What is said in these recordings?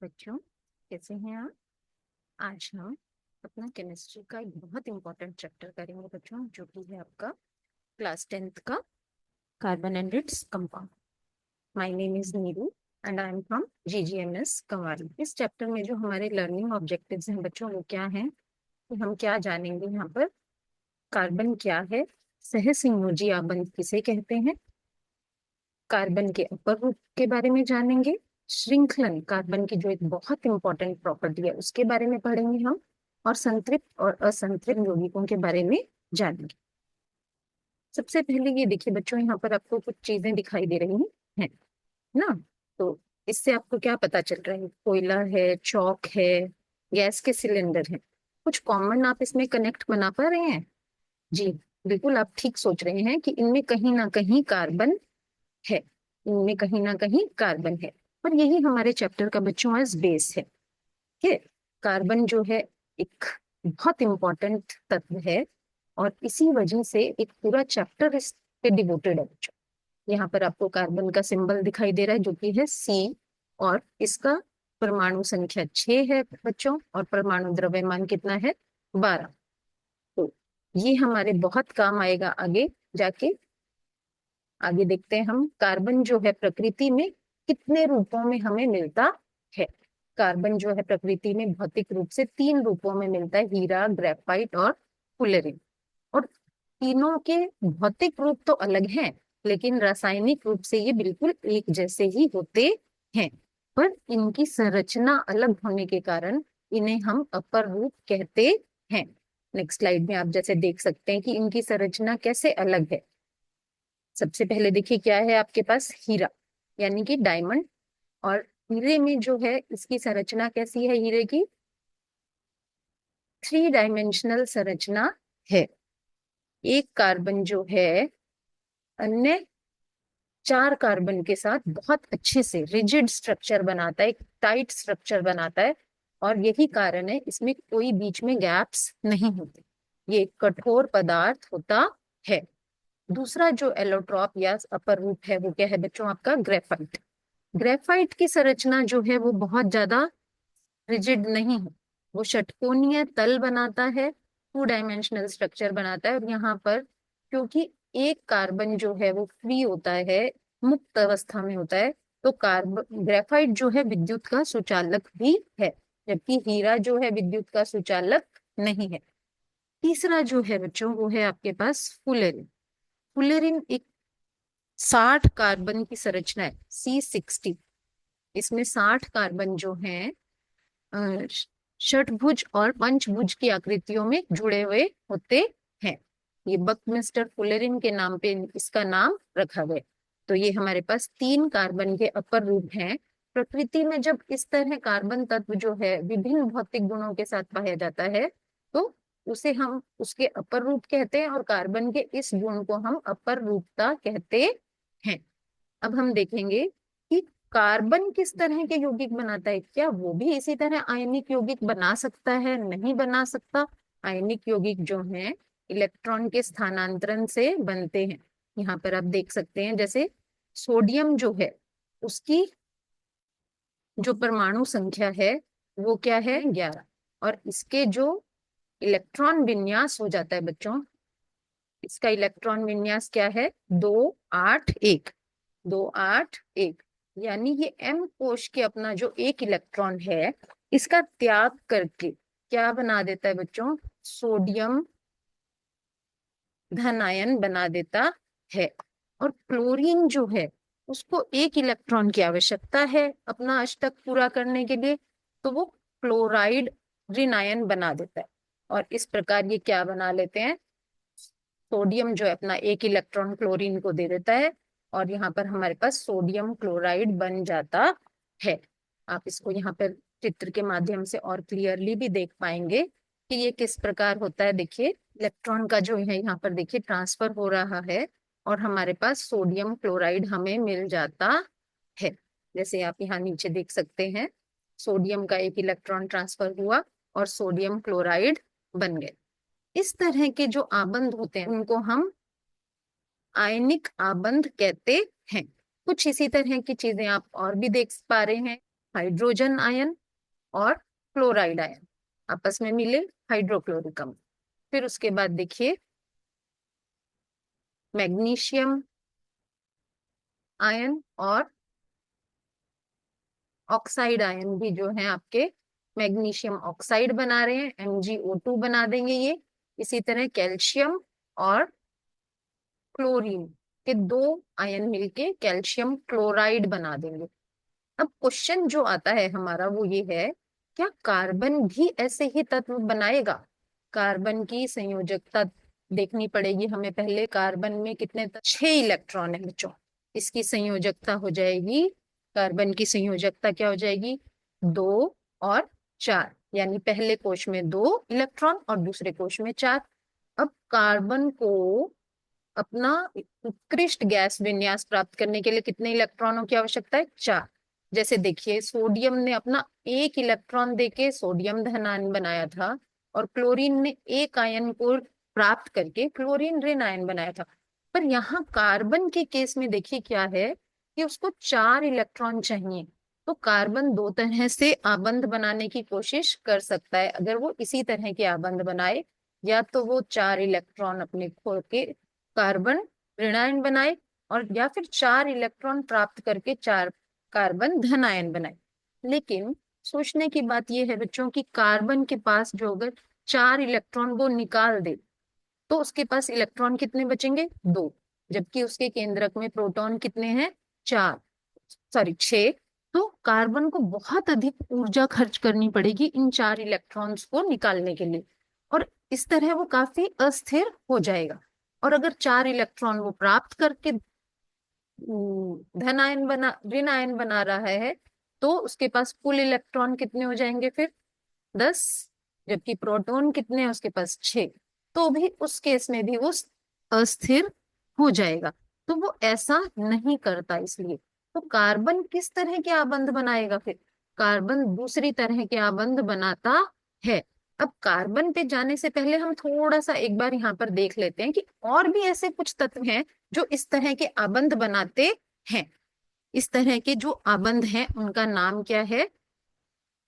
बच्चों, कैसे हैं आप? आज हम अपना केमिस्ट्री का एक बहुत इंपॉर्टेंट चैप्टर करेंगे बच्चों, जो कि है आपका क्लास 10th का carbon and its compound. My name is Neeru and I am from GGMS Kanwari. इस चैप्टर में जो हमारे लर्निंग ऑब्जेक्टिव्स हैं बच्चों, वो क्या हैं कि हम क्या जानेंगे यहाँ पर। कार्बन क्या है, सहसंयोजी आबंध किसे कहते हैं, कार्बन के अपर ग्रुप के बारे में जानेंगे, श्रृंखलन कार्बन की जो एक बहुत इंपॉर्टेंट प्रॉपर्टी है उसके बारे में पढ़ेंगे हम, और संतृप्त और असंतृप्त यौगिकों के बारे में जानेंगे। सबसे पहले ये देखिए बच्चों, यहाँ पर आपको कुछ चीजें दिखाई दे रही हैं ना। तो इससे आपको क्या पता चल रहा है? कोयला है, चौक है, गैस के सिलेंडर है। कुछ कॉमन आप इसमें कनेक्ट बना पा रहे हैं? जी बिल्कुल, आप ठीक सोच रहे हैं कि इनमें कहीं ना कहीं कार्बन है, इनमें कहीं ना कहीं कार्बन है। और यही हमारे चैप्टर का बच्चों आज बेस है। ठीक है, कार्बन जो है एक बहुत इंपॉर्टेंट तत्व है, और इसी वजह से एक पूरा चैप्टर इस पे डिवोटेड है बच्चों। यहाँ पर आपको कार्बन का सिंबल दिखाई दे रहा है, जो कि है C, और इसका परमाणु संख्या 6 है बच्चों, और परमाणु द्रव्यमान कितना है? 12। तो ये हमारे बहुत काम आएगा आगे जाके। आगे देखते हैं हम, कार्बन जो है प्रकृति में कितने रूपों में हमें मिलता है। कार्बन जो है प्रकृति में भौतिक रूप से 3 रूपों में मिलता है, हीरा, ग्रेफाइट और फुलेरिन। और तीनों के भौतिक रूप तो अलग हैं, लेकिन रासायनिक रूप से ये बिल्कुल एक जैसे ही होते हैं। पर इनकी संरचना अलग होने के कारण इन्हें हम अपर रूप कहते हैं। नेक्स्ट स्लाइड में आप जैसे देख सकते हैं कि इनकी संरचना कैसे अलग है। सबसे पहले देखिए क्या है आपके पास, हीरा यानी कि डायमंड। और हीरे में जो है इसकी संरचना कैसी है? हीरे की 3 डायमेंशनल संरचना है। एक कार्बन जो है अन्य 4 कार्बन के साथ बहुत अच्छे से रिजिड स्ट्रक्चर बनाता है, एक टाइट स्ट्रक्चर बनाता है। और यही कारण है इसमें कोई बीच में गैप्स नहीं होते, ये एक कठोर पदार्थ होता है। दूसरा जो एलोट्रॉप या अपर रूप है वो क्या है बच्चों? आपका ग्रेफाइट। ग्रेफाइट की संरचना जो है वो बहुत ज्यादा रिजिड नहीं है, वो षटकोणीय तल बनाता है, 2 डायमेंशनल स्ट्रक्चर बनाता है। और यहाँ पर क्योंकि एक कार्बन जो है वो फ्री होता है, मुक्त अवस्था में होता है, तो कार्बन ग्रेफाइट जो है विद्युत का सुचालक भी है, जबकि हीरा जो है विद्युत का सुचालक नहीं है। तीसरा जो है बच्चों वो है आपके पास फुलेरिन। फुलेरिन एक 60 कार्बन की संरचना है, C60। इसमें 60 कार्बन जो हैं षटभुज और पंचभुज की आकृतियों में जुड़े हुए होते हैं। ये बकमिस्टर फुलेरिन के नाम पे इसका नाम रखा गया। तो ये हमारे पास 3 कार्बन के अपर रूप हैं। प्रकृति में जब इस तरह कार्बन तत्व जो है विभिन्न भौतिक गुणों के साथ पाया जाता है, तो उसे हम उसके अपर रूप कहते हैं, और कार्बन के इस गुण को हम अपर रूपता कहते हैं। अब हम देखेंगे कि कार्बन किस तरह के यौगिक बनाता है। क्या वो भी इसी तरह आयनिक यौगिक बना सकता है? नहीं बना सकता। आयनिक यौगिक जो हैं इलेक्ट्रॉन के स्थानांतरण से बनते हैं। यहाँ पर आप देख सकते हैं, जैसे सोडियम जो है उसकी जो परमाणु संख्या है वो क्या है? 11। और इसके जो इलेक्ट्रॉन विन्यास हो जाता है बच्चों, इसका इलेक्ट्रॉन विन्यास क्या है? 281। 281, यानी ये एम कोश के अपना जो एक इलेक्ट्रॉन है इसका त्याग करके क्या बना देता है बच्चों? सोडियम धनायन बना देता है। और क्लोरीन जो है उसको एक इलेक्ट्रॉन की आवश्यकता है अपना अष्टक पूरा करने के लिए, तो वो क्लोराइड ऋणायन बना देता है। और इस प्रकार ये क्या बना लेते हैं? सोडियम जो है अपना एक इलेक्ट्रॉन क्लोरीन को दे देता है, और यहाँ पर हमारे पास सोडियम क्लोराइड बन जाता है। आप इसको यहाँ पर चित्र के माध्यम से और क्लियरली भी देख पाएंगे कि ये किस प्रकार होता है। देखिए इलेक्ट्रॉन का जो है यहाँ पर देखिए ट्रांसफर हो रहा है, और हमारे पास सोडियम क्लोराइड हमें मिल जाता है। जैसे आप यहाँ नीचे देख सकते हैं, सोडियम का एक इलेक्ट्रॉन ट्रांसफर हुआ और सोडियम क्लोराइड बन गए। इस तरह के जो आबंध होते हैं उनको हम आयनिक आबंध कहते हैं। कुछ इसी तरह की चीजें आप और भी देख पा रहे हैं। हाइड्रोजन आयन और क्लोराइड आयन आपस में मिले हाइड्रोक्लोरिक अम्ल। फिर उसके बाद देखिए मैग्नीशियम आयन और ऑक्साइड आयन भी जो है आपके मैग्नीशियम ऑक्साइड बना रहे हैं, MgO2 बना देंगे ये। इसी तरह कैल्शियम और क्लोरीन के दो आयन मिलके कैल्शियम क्लोराइड बना देंगे। अब क्वेश्चन जो आता है हमारा वो ये है, क्या कार्बन भी ऐसे ही तत्व बनाएगा? कार्बन की संयोजकता देखनी पड़ेगी हमें पहले। कार्बन में कितने 6 इलेक्ट्रॉन है बच्चों। इसकी संयोजकता हो जाएगी, कार्बन की संयोजकता क्या हो जाएगी, 2 और 4, यानी पहले कोश में 2 इलेक्ट्रॉन और दूसरे कोश में 4। अब कार्बन को अपना उत्कृष्ट गैस विन्यास प्राप्त करने के लिए कितने इलेक्ट्रॉनों की आवश्यकता है, 4। जैसे देखिए सोडियम ने अपना 1 इलेक्ट्रॉन देके सोडियम धनायन बनाया था, और क्लोरीन ने 1 आयन को प्राप्त करके क्लोरीन ऋण आयन बनाया था। पर यहाँ कार्बन के केस में देखिए क्या है कि उसको 4 इलेक्ट्रॉन चाहिए। तो कार्बन दो तरह से आबंध बनाने की कोशिश कर सकता है। अगर वो इसी तरह के आबंध बनाए, या तो वो 4 इलेक्ट्रॉन अपने खोल के कार्बन ऋणायन बनाए, और या फिर 4 इलेक्ट्रॉन प्राप्त करके 4 कार्बन धनायन बनाए। लेकिन सोचने की बात यह है बच्चों कि कार्बन के पास जो अगर 4 इलेक्ट्रॉन वो निकाल दे तो उसके पास इलेक्ट्रॉन कितने बचेंगे, 2। जबकि उसके केंद्रक में प्रोटॉन कितने हैं, 4, सॉरी 6। तो कार्बन को बहुत अधिक ऊर्जा खर्च करनी पड़ेगी इन 4 इलेक्ट्रॉन्स को निकालने के लिए, और इस तरह वो काफी अस्थिर हो जाएगा। और अगर 4 इलेक्ट्रॉन वो प्राप्त करके धन आयन बना ऋण आयन बना रहा है, तो उसके पास कुल इलेक्ट्रॉन कितने हो जाएंगे फिर, 10। जबकि प्रोटॉन कितने हैं उसके पास, 6। तो भी उस केस में भी वो अस्थिर हो जाएगा। तो वो ऐसा नहीं करता। इसलिए तो कार्बन किस तरह के आबंध बनाएगा फिर, कार्बन दूसरी तरह के आबंध बनाता है। अब कार्बन पे जाने से पहले हम थोड़ा सा एक बार यहाँ पर देख लेते हैं कि और भी ऐसे कुछ तत्व हैं जो इस तरह के आबंध बनाते हैं। इस तरह के जो आबंध हैं उनका नाम क्या है,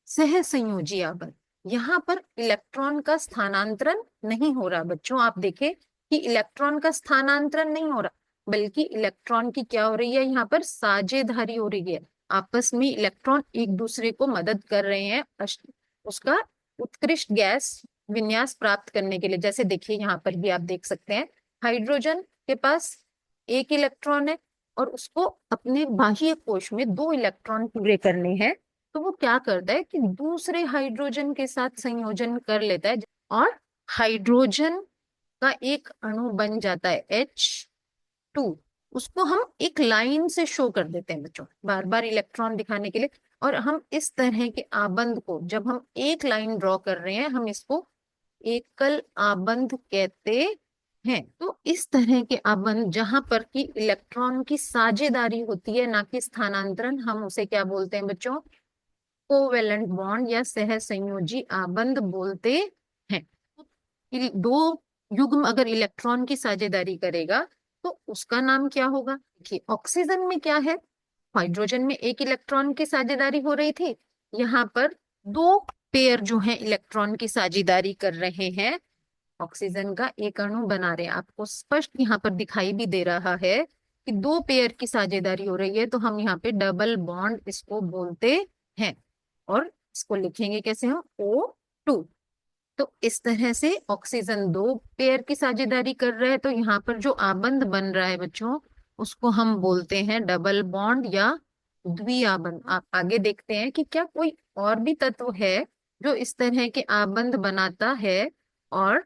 सहसंयोजी आबंध। यहाँ पर इलेक्ट्रॉन का स्थानांतरण नहीं हो रहा बच्चों। आप देखें कि इलेक्ट्रॉन का स्थानांतरण नहीं हो रहा, बल्कि इलेक्ट्रॉन की क्या हो रही है, यहाँ पर साझेदारी हो रही है। आपस में इलेक्ट्रॉन एक दूसरे को मदद कर रहे हैं उसका उत्कृष्ट गैस विन्यास प्राप्त करने के लिए। जैसे देखिए यहाँ पर भी आप देख सकते हैं, हाइड्रोजन के पास 1 इलेक्ट्रॉन है और उसको अपने बाह्य कोश में 2 इलेक्ट्रॉन पूरे करने हैं। तो वो क्या करता है कि दूसरे हाइड्रोजन के साथ संयोजन कर लेता है, और हाइड्रोजन का एक अणु बन जाता है H2। उसको हम एक लाइन से शो कर देते हैं बच्चों, बार बार इलेक्ट्रॉन दिखाने के लिए। और हम इस तरह के आबंध को जब हम एक लाइन ड्रॉ कर रहे हैं, हम इसको एकल आबंध कहते हैं। तो इस तरह के आबंध जहां पर कि इलेक्ट्रॉन की साझेदारी होती है, ना कि स्थानांतरण, हम उसे क्या बोलते हैं बच्चों, कोवेलेंट बॉन्ड या सहसंयोजी आबंध बोलते हैं। दो युग्म अगर इलेक्ट्रॉन की साझेदारी करेगा तो उसका नाम क्या होगा। देखिए ऑक्सीजन में क्या है, हाइड्रोजन में 1 इलेक्ट्रॉन की साझेदारी हो रही थी, यहाँ पर 2 पेयर जो है इलेक्ट्रॉन की साझेदारी कर रहे हैं, ऑक्सीजन का एक अणु बना रहे हैं। आपको स्पष्ट यहाँ पर दिखाई भी दे रहा है कि 2 पेयर की साझेदारी हो रही है, तो हम यहाँ पे डबल बॉन्ड इसको बोलते हैं। और इसको लिखेंगे कैसे हम, O2। तो इस तरह से ऑक्सीजन 2 पेयर की साझेदारी कर रहा है, तो यहाँ पर जो आबंध बन रहा है बच्चों उसको हम बोलते हैं डबल बॉन्ड या द्विआबंध। आप आगे देखते हैं कि क्या कोई और भी तत्व है जो इस तरह के आबंध बनाता है, और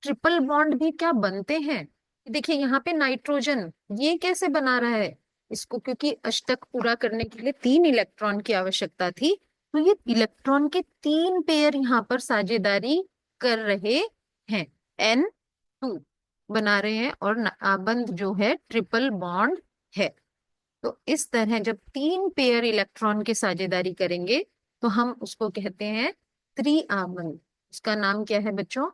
ट्रिपल बॉन्ड भी क्या बनते हैं। देखिए यहाँ पे नाइट्रोजन ये कैसे बना रहा है, इसको क्योंकि अष्टक पूरा करने के लिए 3 इलेक्ट्रॉन की आवश्यकता थी, तो ये इलेक्ट्रॉन के 3 पेयर यहाँ पर साझेदारी कर रहे हैं, N2 बना रहे हैं, और आबंध जो है ट्रिपल बॉन्ड है। तो इस तरह जब 3 पेयर इलेक्ट्रॉन के साझेदारी करेंगे तो हम उसको कहते हैं त्रिआबंध। उसका नाम क्या है बच्चों,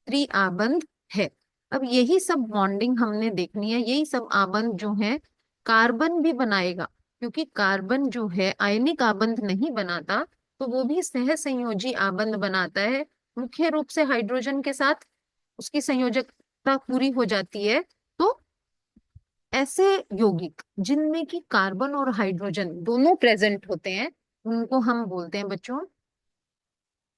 त्रिआबंध है। अब यही सब बॉन्डिंग हमने देखनी है, यही सब आबंध जो है कार्बन भी बनाएगा। क्योंकि कार्बन जो है आयनिक आबंध नहीं बनाता, तो वो भी सह संयोजी आबंध बनाता है, मुख्य रूप से हाइड्रोजन के साथ उसकी संयोजकता पूरी हो जाती है। तो ऐसे यौगिक जिनमें कि कार्बन और हाइड्रोजन दोनों प्रेजेंट होते हैं, उनको हम बोलते हैं बच्चों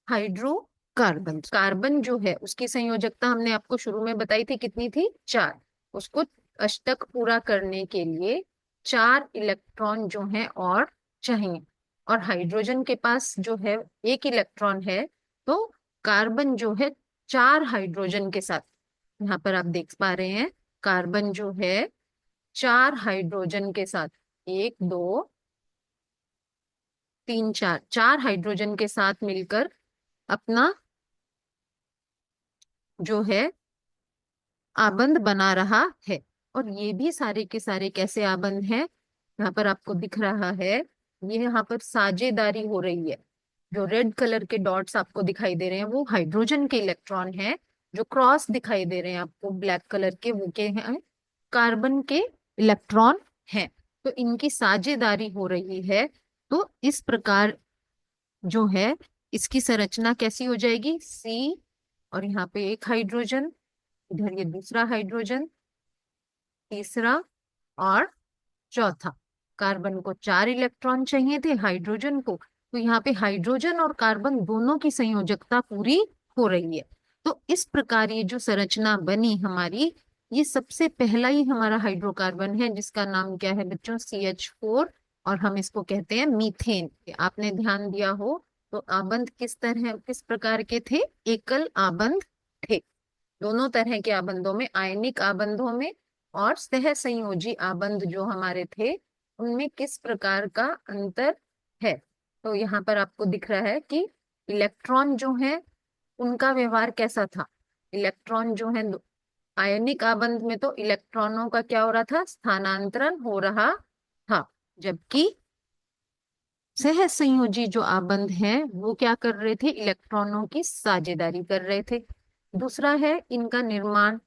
हाइड्रोकार्बन। कार्बन जो है उसकी संयोजकता हमने आपको शुरू में बताई थी, कितनी थी? 4। उसको अष्टक पूरा करने के लिए 4 इलेक्ट्रॉन जो है और चाहिए, और हाइड्रोजन के पास जो है 1 इलेक्ट्रॉन है। तो कार्बन जो है 4 हाइड्रोजन के साथ, यहाँ पर आप देख पा रहे हैं, कार्बन जो है 4 हाइड्रोजन के साथ, 1 2 3 4, 4 हाइड्रोजन के साथ मिलकर अपना जो है आबंध बना रहा है। और ये भी सारे के सारे कैसे आबंध हैं, यहाँ पर आपको दिख रहा है, ये यहाँ पर साझेदारी हो रही है। जो रेड कलर के डॉट्स आपको दिखाई दे रहे हैं वो हाइड्रोजन के इलेक्ट्रॉन हैं, जो क्रॉस दिखाई दे रहे हैं आपको ब्लैक कलर के, वो के हैं कार्बन के इलेक्ट्रॉन हैं। तो इनकी साझेदारी हो रही है। तो इस प्रकार जो है इसकी संरचना कैसी हो जाएगी? सी, और यहाँ पे एक हाइड्रोजन, इधर ये दूसरा हाइड्रोजन, तीसरा और चौथा। कार्बन को 4 इलेक्ट्रॉन चाहिए थे, हाइड्रोजन को, तो यहाँ पे हाइड्रोजन और कार्बन दोनों की संयोजकता पूरी हो रही है। तो इस प्रकार ये जो संरचना बनी हमारी, ये सबसे पहला ही हमारा हाइड्रोकार्बन है, जिसका नाम क्या है बच्चों? CH4। और हम इसको कहते हैं मीथेन। आपने ध्यान दिया हो तो आबंध किस तरह, किस प्रकार के थे? एकल आबंध थे। दोनों तरह के आबंधों में, आयनिक आबंधों में और सह संयोजी आबंध जो हमारे थे, उनमें किस प्रकार का अंतर है। तो यहाँ पर आपको दिख रहा है कि इलेक्ट्रॉन जो है उनका व्यवहार कैसा था। इलेक्ट्रॉन जो है आयनिक आबंध में तो इलेक्ट्रॉनों का क्या हो रहा था? स्थानांतरण हो रहा था। जबकि सह संयोजी जो आबंध हैं वो क्या कर रहे थे? इलेक्ट्रॉनों की साझेदारी कर रहे थे। दूसरा है इनका निर्माण।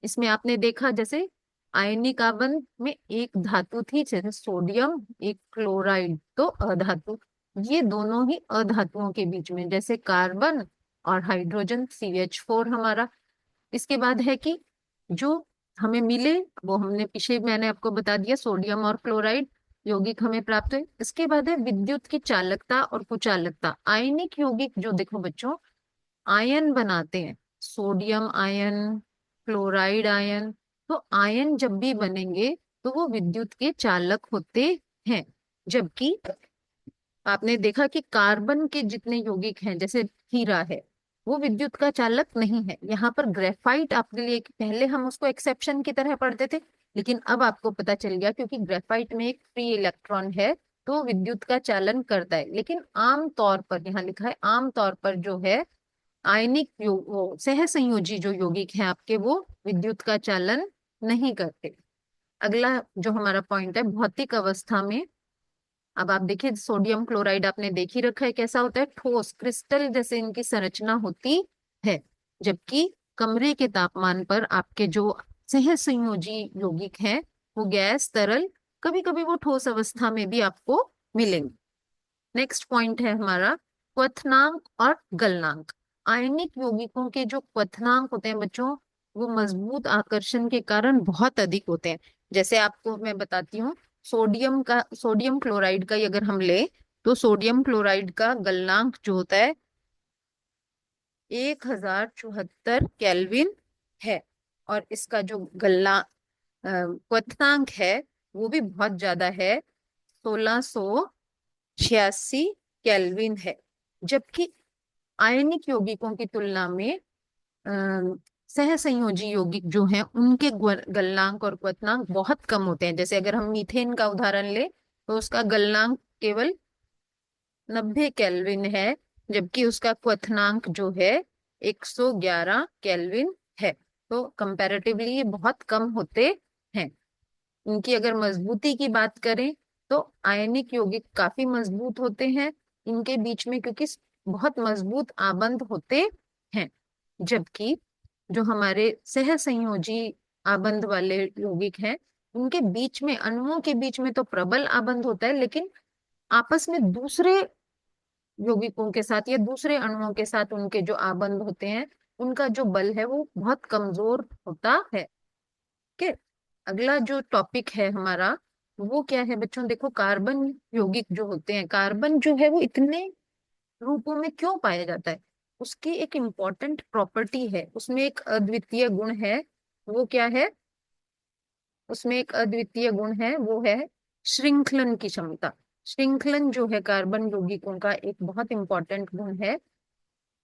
इसमें आपने देखा जैसे आयनिक आबंध में एक धातु थी जैसे सोडियम, एक क्लोराइड, तो अधातु। ये दोनों ही अधातुओं के बीच में, जैसे कार्बन और हाइड्रोजन CH4 हमारा। इसके बाद है कि जो हमें मिले वो हमने पीछे मैंने आपको बता दिया, सोडियम और क्लोराइड यौगिक हमें प्राप्त हुए। इसके बाद है विद्युत की चालकता और कुचालकता। आयनिक यौगिक जो देखो बच्चों आयन बनाते हैं, सोडियम आयन, क्लोराइड आयन, तो आयन जब भी बनेंगे तो वो विद्युत के चालक होते हैं। जबकि आपने देखा कि कार्बन के जितने यौगिक हैं जैसे हीरा है, वो विद्युत का चालक नहीं है। यहाँ पर ग्रेफाइट आपके लिए, पहले हम उसको एक्सेप्शन की तरह पढ़ते थे, लेकिन अब आपको पता चल गया क्योंकि ग्रेफाइट में एक फ्री इलेक्ट्रॉन है तो वो विद्युत का चालन करता है। लेकिन आम तौर पर यहाँ लिखा है, आम तौर पर जो है आयनिक वो सह संयोजी जो यौगिक हैं आपके, वो विद्युत का चालन नहीं करते। अगला जो हमारा पॉइंट है भौतिक अवस्था में। अब आप देखिए सोडियम क्लोराइड आपने देख ही रखा है कैसा होता है, ठोस क्रिस्टल जैसे इनकी संरचना होती है। जबकि कमरे के तापमान पर आपके जो सह संयोजी यौगिक हैं वो गैस, तरल, कभी कभी वो ठोस अवस्था में भी आपको मिलेंगे। नेक्स्ट पॉइंट है हमारा क्वथनांक और गलनांक। आयनिक यौगिकों के जो क्वथनांक होते हैं बच्चों, वो मजबूत आकर्षण के कारण बहुत अधिक होते हैं। जैसे आपको मैं बताती हूँ, सोडियम क्लोराइड का ही अगर हम ले, तो सोडियम क्लोराइड का गलनांक जो होता है 1074 केल्विन है। और इसका जो क्वथनांक है वो भी बहुत ज्यादा है, 1686 केल्विन है। जबकि आयनिक यौगिकों की तुलना में सह संयोजी यौगिक जो हैं उनके गलनांक और क्वथनांक बहुत कम होते हैं। जैसे अगर हम मीथेन का उदाहरण ले तो उसका गलनांक केवल 90 केल्विन है, जबकि उसका क्वथनांक जो है 111 केल्विन है। तो कंपैरेटिवली ये बहुत कम होते हैं। इनकी अगर मजबूती की बात करें तो आयनिक यौगिक काफी मजबूत होते हैं इनके बीच में, क्योंकि बहुत मजबूत आबंध होते हैं। जबकि जो हमारे सह संयोजी आबंध वाले यौगिक हैं उनके बीच में, अणुओं के बीच में तो प्रबल आबंध होता है, लेकिन आपस में दूसरे यौगिकों के साथ या दूसरे अणुओं के साथ उनके जो आबंध होते हैं, उनका जो बल है वो बहुत कमजोर होता है। के अगला जो टॉपिक है हमारा, वो क्या है बच्चों? देखो, कार्बन यौगिक जो होते हैं, कार्बन जो है वो इतने रूपों में क्यों पाया जाता है? उसकी एक इम्पॉर्टेंट प्रॉपर्टी है, उसमें एक अद्वितीय गुण है। वो क्या है? उसमें एक अद्वितीय गुण है, वो है श्रृंखलन की क्षमता। श्रृंखलन जो है कार्बन यौगिकों का एक बहुत इंपॉर्टेंट गुण है।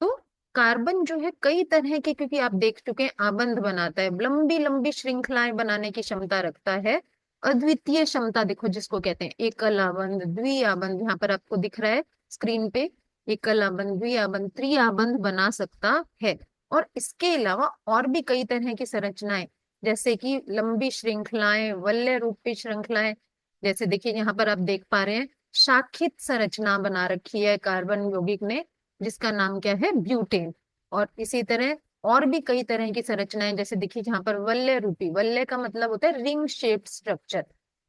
तो कार्बन जो है कई तरह के, क्योंकि आप देख चुके हैं, आबंध बनाता है, लंबी लंबी श्रृंखलाएं बनाने की क्षमता रखता है। अद्वितीय क्षमता देखो जिसको कहते हैं, एकल आबंध, द्विआबंध, यहाँ पर आपको दिख रहा है स्क्रीन पे, एकल आबंध, द्विआबंध, त्रिआबंध बना सकता है। और इसके अलावा और भी कई तरह की संरचनाएं, जैसे कि लंबी श्रृंखलाएं, वलय रूपी श्रृंखलाएं, जैसे देखिए यहाँ पर आप देख पा रहे हैं, शाखित संरचना बना रखी है कार्बन यौगिक ने, जिसका नाम क्या है? ब्यूटेन। और इसी तरह और भी कई तरह की संरचनाएं, जैसे देखिए जहां पर वलय रूपी, वलय का मतलब होता है रिंग शेप्ड स्ट्रक्चर,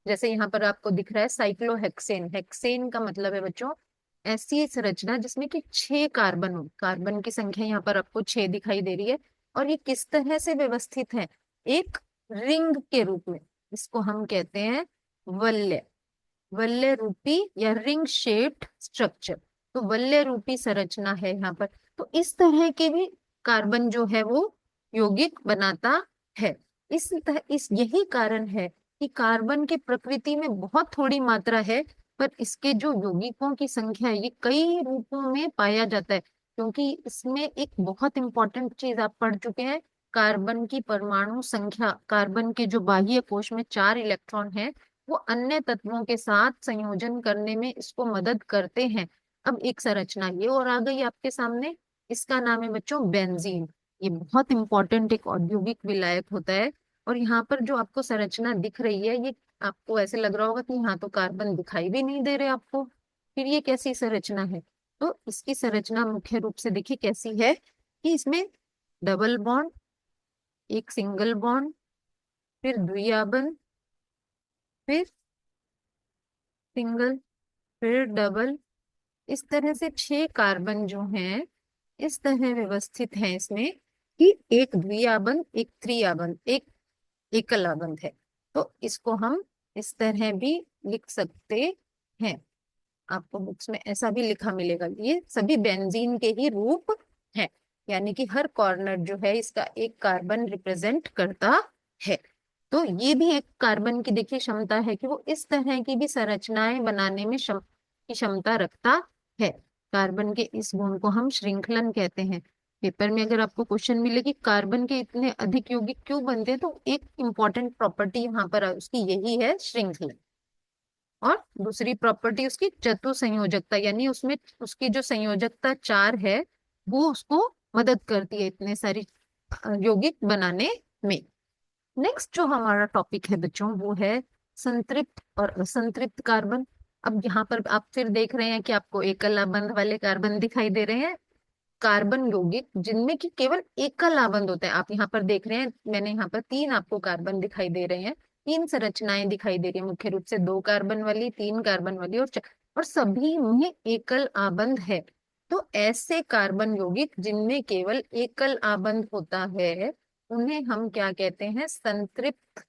जैसे यहाँ पर आपको दिख रहा है साइक्लोहेक्सेन। हेक्सेन का मतलब है बच्चों ऐसी संरचना जिसमें कि 6 कार्बन हो। कार्बन की संख्या यहाँ पर आपको 6 दिखाई दे रही है, और ये किस तरह से व्यवस्थित है? एक रिंग के रूप में। इसको हम कहते हैं वलय, वलय रूपी या रिंग शेप्ड स्ट्रक्चर। तो वलय रूपी संरचना है यहाँ पर। तो इस तरह के भी कार्बन जो है वो यौगिक बनाता है। इस यही कारण है कि कार्बन की प्रकृति में बहुत थोड़ी मात्रा है, पर इसके जो यौगिकों की संख्या है ये कई रूपों में पाया जाता है। क्योंकि इसमें एक बहुत इंपॉर्टेंट चीज आप पढ़ चुके हैं, कार्बन की परमाणु संख्या। कार्बन के जो बाह्य कोश में 4 इलेक्ट्रॉन है, वो अन्य तत्वों के साथ संयोजन करने में इसको मदद करते हैं। अब एक संरचना ये और आ गई आपके सामने, इसका नाम है बच्चों बेंजीन। ये बहुत इंपॉर्टेंट एक औद्योगिक विलायक होता है। और यहाँ पर जो आपको संरचना दिख रही है, ये आपको ऐसे लग रहा होगा कि यहाँ तो कार्बन दिखाई भी नहीं दे रहे आपको, फिर ये कैसी संरचना है? तो इसकी संरचना मुख्य रूप से देखिए कैसी है, कि इसमें डबल बॉन्ड, एक सिंगल बॉन्ड, फिर द्विआबंध, फिर सिंगल, फिर डबल, इस तरह से 6 कार्बन जो हैं इस तरह व्यवस्थित हैं इसमें, कि एक द्विआबंध, एक त्रिआबंध, एक एकल आबंध है। तो इसको हम इस तरह भी लिख सकते हैं। आपको बुक्स में ऐसा भी लिखा मिलेगा, ये सभी बेंजीन के ही रूप हैं। यानी कि हर कॉर्नर जो है इसका एक कार्बन रिप्रेजेंट करता है। तो ये भी एक कार्बन की देखिए क्षमता है कि वो इस तरह की भी संरचनाएं बनाने में की क्षमता रखता है। कार्बन के इस गुण को हम श्रृंखलन कहते हैं। पेपर में अगर आपको क्वेश्चन मिले कि कार्बन के इतने अधिक यौगिक क्यों बनते हैं, तो एक इंपॉर्टेंट प्रॉपर्टी यहाँ पर उसकी यही है, श्रृंखलन। और दूसरी प्रॉपर्टी उसकी चतुसंयोजकता, यानी उसमें उसकी जो संयोजकता 4 है, वो उसको मदद करती है इतने सारी यौगिक बनाने में। नेक्स्ट जो हमारा टॉपिक है बच्चों, वो है संतृप्त और असंतृप्त कार्बन। अब यहाँ पर आप फिर देख रहे हैं कि आपको एकल आबंध वाले कार्बन दिखाई दे रहे हैं, कार्बन यौगिक जिनमें कि केवल एकल आबंध होता है। आप यहाँ पर देख रहे हैं, मैंने यहाँ पर 3 आपको कार्बन दिखाई दे रहे हैं, 3 संरचनाएं दिखाई दे रही है, मुख्य रूप से 2 कार्बन वाली, 3 कार्बन वाली, और सभी में एकल आबंध है। तो ऐसे कार्बन यौगिक जिनमें केवल एकल आबंध होता है, उन्हें हम क्या कहते हैं? संतृप्त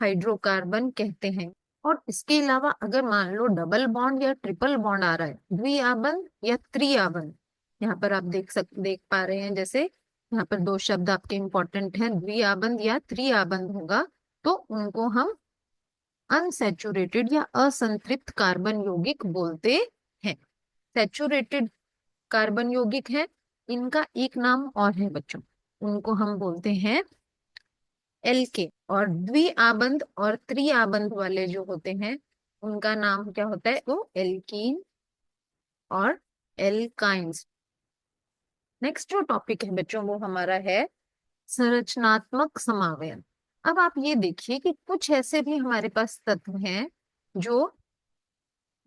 हाइड्रोकार्बन कहते हैं। और इसके अलावा अगर मान लो डबल बॉन्ड या ट्रिपल बॉन्ड आ रहा है, द्विआबंध या त्रिआबंध, यहाँ पर आप देख पा रहे हैं, जैसे यहाँ पर 2 शब्द आपके इंपॉर्टेंट हैं, द्विआबंध या त्रिआबंध होगा, तो उनको हम अनसैचुरेटेड या असंतृप्त कार्बन यौगिक बोलते हैं। सैचुरेटेड कार्बन यौगिक है, इनका एक नाम और है बच्चों, उनको हम बोलते हैं एल्के। और द्विआबंध और त्रिआबंध वाले जो होते हैं, उनका नाम क्या होता है? वो एल्कीन और एल्काइंस। नेक्स्ट जो टॉपिक है बच्चों, वो हमारा है संरचनात्मक समावयन। अब आप ये देखिए कि कुछ ऐसे भी हमारे पास तत्व हैं जो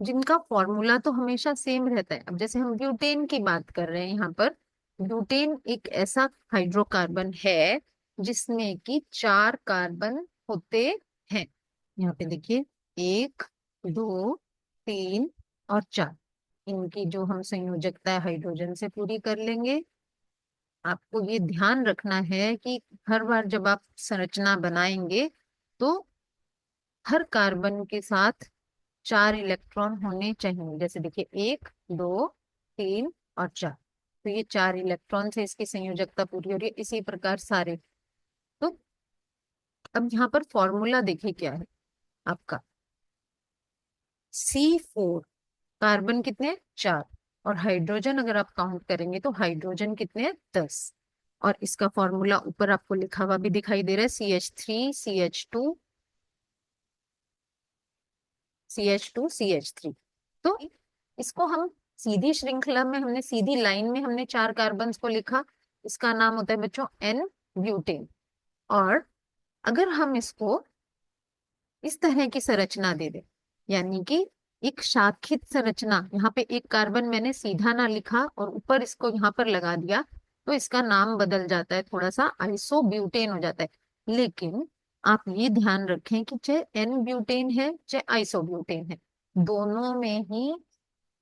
जिनका फॉर्मूला तो हमेशा सेम रहता है। अब जैसे हम ब्यूटेन की बात कर रहे हैं यहाँ पर, ब्यूटेन एक ऐसा हाइड्रोकार्बन है जिसमें कि 4 कार्बन होते यहाँ पे देखिए 1, 2, 3 और 4, इनकी जो हम संयोजकता है हाइड्रोजन से पूरी कर लेंगे। आपको ये ध्यान रखना है कि हर बार जब आप संरचना बनाएंगे तो हर कार्बन के साथ 4 इलेक्ट्रॉन होने चाहिए। जैसे देखिए 1, 2, 3 और 4, तो ये 4 इलेक्ट्रॉन से इसकी संयोजकता पूरी हो रही है। इसी प्रकार सारे। तो अब यहाँ पर फॉर्मूला देखिए क्या है आपका। C4, कार्बन कितने हैं? 4। और हाइड्रोजन अगर आप काउंट करेंगे तो हाइड्रोजन कितने हैं? 10। और इसका फॉर्मूला ऊपर आपको लिखा हुआ भी दिखाई दे रहा है, CH3 तो इसको हम सीधी श्रृंखला में, हमने सीधी लाइन में हमने 4 कार्बन को लिखा। इसका नाम होता है बच्चों एन ब्यूटेन। और अगर हम इसको इस तरह की संरचना दे दे, यानी कि एक शाखित संरचना, यहाँ पे एक कार्बन मैंने सीधा ना लिखा और ऊपर इसको यहाँ पर लगा दिया, तो इसका नाम बदल जाता है, थोड़ा सा आइसोब्यूटेन हो जाता है। लेकिन आप ये ध्यान रखें कि चाहे एन ब्यूटेन है चाहे आइसोब्यूटेन है, दोनों में ही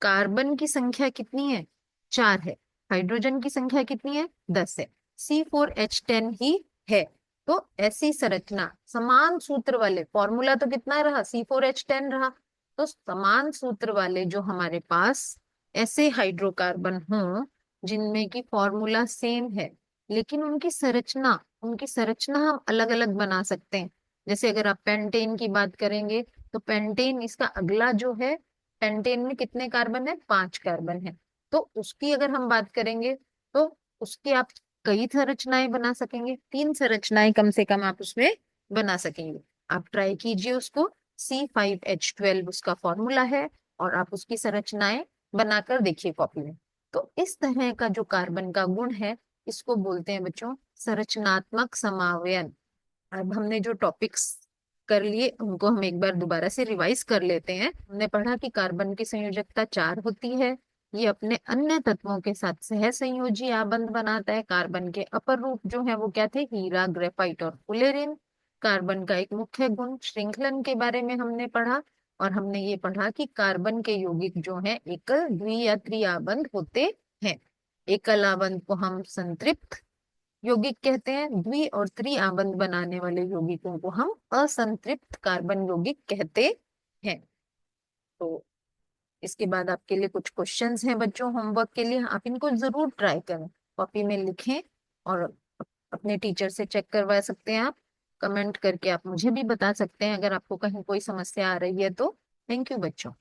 कार्बन की संख्या कितनी है? 4 है। हाइड्रोजन की संख्या कितनी है? 10 है। C4H10 ही है। तो ऐसी संरचना समान सूत्र वाले, फॉर्मूला तो कितना रहा? C4H10 रहा। तो समान सूत्र वाले जो हमारे पास ऐसे हाइड्रोकार्बन हों जिनमें की फॉर्मूला सेम है, लेकिन उनकी संरचना हम अलग अलग बना सकते हैं। जैसे अगर आप पेंटेन की बात करेंगे तो पेंटेन इसका अगला जो है, पेंटेन में कितने कार्बन है? 5 कार्बन है। तो उसकी अगर हम बात करेंगे तो उसकी आप कई संरचनाएं बना सकेंगे, 3 संरचनाएं कम से कम आप उसमें बना सकेंगे। आप ट्राई कीजिए उसको। C5H12 उसका फॉर्मूला है और आप उसकी संरचनाएं बनाकर देखिए कॉपी में। तो इस तरह का जो कार्बन का गुण है, इसको बोलते हैं बच्चों संरचनात्मक समावयन। अब हमने जो टॉपिक्स कर लिए उनको हम एक बार दोबारा से रिवाइज कर लेते हैं। हमने पढ़ा कि कार्बन की संयोजकता 4 होती है। ये अपने अन्य तत्वों के साथ सह संयोजी आबंध बनाता है। कार्बन के अपर रूप जो है वो क्या थे? हीरा, ग्रेफाइट और फुलेरिन। कार्बन का एक मुख्य गुण श्रृंखलन के बारे में हमने पढ़ा। और हमने ये पढ़ा कि कार्बन के यौगिक जो है एकल, द्वि या त्रिआबंध होते हैं। एकल आबंध को हम संतृप्त यौगिक कहते हैं। द्वि और त्रि आबंध बनाने वाले यौगिकों को हम असंतृप्त कार्बन यौगिक कहते हैं। तो इसके बाद आपके लिए कुछ क्वेश्चंस हैं बच्चों होमवर्क के लिए, आप इनको जरूर ट्राई करें, कॉपी में लिखें और अपने टीचर से चेक करवा सकते हैं। आप कमेंट करके आप मुझे भी बता सकते हैं अगर आपको कहीं कोई समस्या आ रही है तो। थैंक यू बच्चों।